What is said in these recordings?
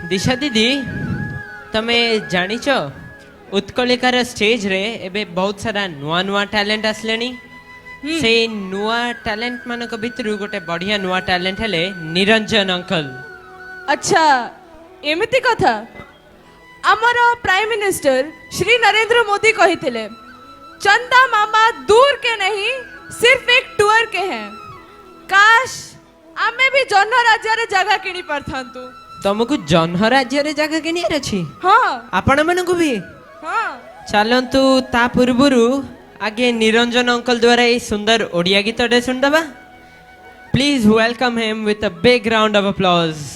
दिशा दीदी तमे जानिच उत्कलिकार स्टेज रे एबे बहुत सारा नुआ नुआ टैलेंट आसलेनी से नुआ टैलेंट मानक भितरु गोटे बढ़िया नुआ टैलेंट हेले निरंजन अंकल। अच्छा एमिति कथा आमर प्राइम मिनिस्टर श्री नरेंद्र मोदी कहिथिले चंदा मामा दूर के नहीं सिर्फ एक टूर के हैं। काश आमे भी जन्ह राज्य रे जगह किनी परथांतु। तुमको जन्ह राज्य रे जगह किनियार अछि? हां आपण मानकु भी हां चलंतु ता पूर्वरु आगे निरंजन अंकल द्वारा ये सुंदर ओडिया गीत डे सुनदबा। Please welcome him with a big round of applause.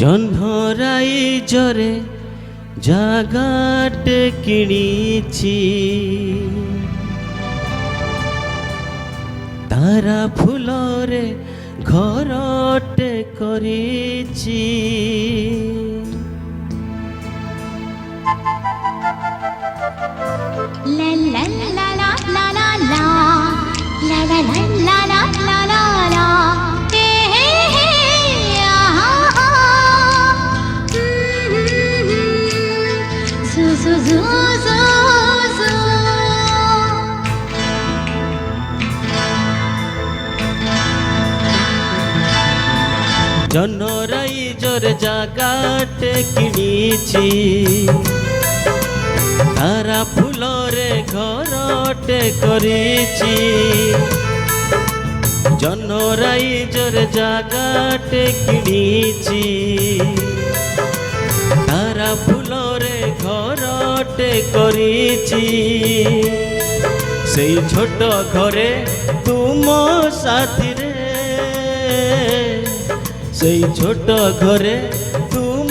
জহ্নরাই জরে জাগাটে কিনিছি তারা ফুলরে ঘরটে করিছি লা লা লা লা লা লা লা লা লা লা লা লা লা লা হে হে হে আহা জু জু জু জু জু জহ্নরাই জরে জাগাটে কিনিছি তারা ফুলরে ঘরটে করিছি জহ্নরাই জরে জাগাটে কিনিছি তারা ফুলরে ঘরটে করিছি সেই ছোট ঘরে তুম সাথীরে সেই ছোট ঘরে তুম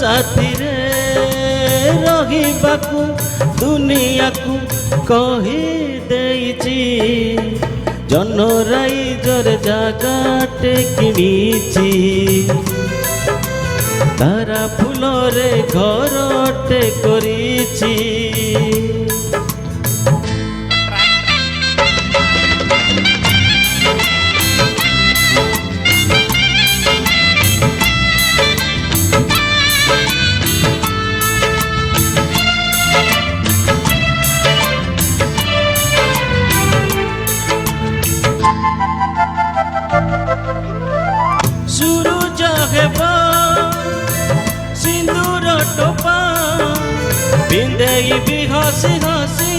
সাথীরে রহিবাকু দুনিয়াকু কহি দেইছি জহ্নরাই জরে জাগাটে কিনিছি তারা ফুলরে ঘরটে করিছি সূরজ হেবা সিন্দুর টোপা পিন্দেইবি হসি হসি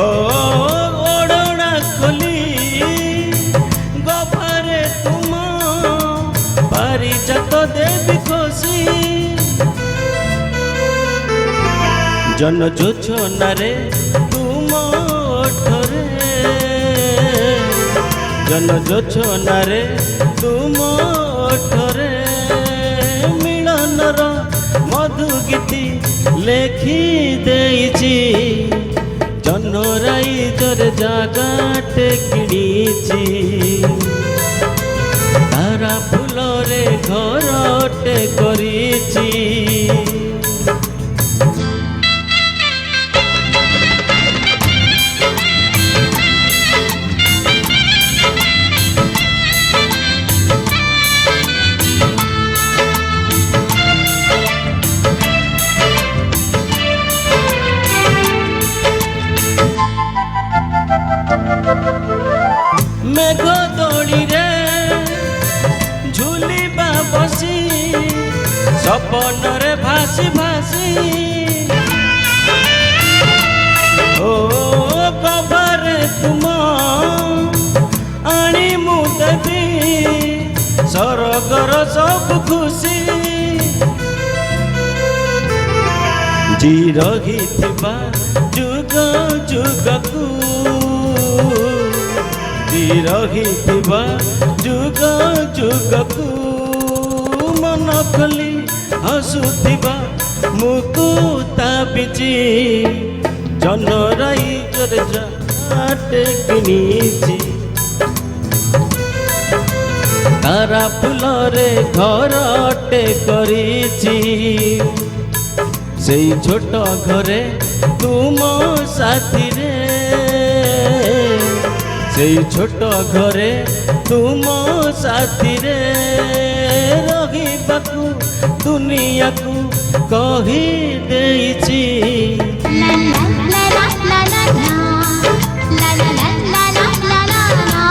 ও ওড়না খোলি গফারে তুম পারিজাত দেবি খুশি জন যোছনারে তুম ওঠরে জন যোছনারে তুম ওঠরে মিলনর মধু গীতি লেখি দেইছি জহ্নরাই জরে জাগাটে কিনিছি তারা ফুলরে ঘরটে করিছি মেঘ দড়িরে ঝুলিবা বসি স্বপ্নরে ভাসি ভাসি ও কবরে তুম আনি মু দেবি স্বর্গর সব খুশি জি রহিথিবা যুগ যুগকু রহিଥିବା ଯୁଗ ଯୁଗକୁ ମନ ଖୋଲି ହସୁଥିବା ମୁକୁତା ବିଚି ଜହ୍ନରାଇ ଜୋରେ ଜାଟେ କିଣିଛି ତାରା ଫୁଲରେ ଘରଟେ କରିଛି ସେଇ ଛୋଟ ଘରେ ତୁମ ସାଥିରେ ସେଇ ଛୋଟ ଘରେ ତୁମ ସାଥିରେ ରହିବାକୁ ଦୁନିଆକୁ କହି ଦେଇଛି La la la la la la la. La la la la la la la la.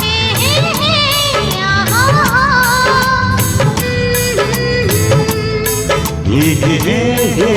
Hey hey hey, ah ah. हे हे हे हे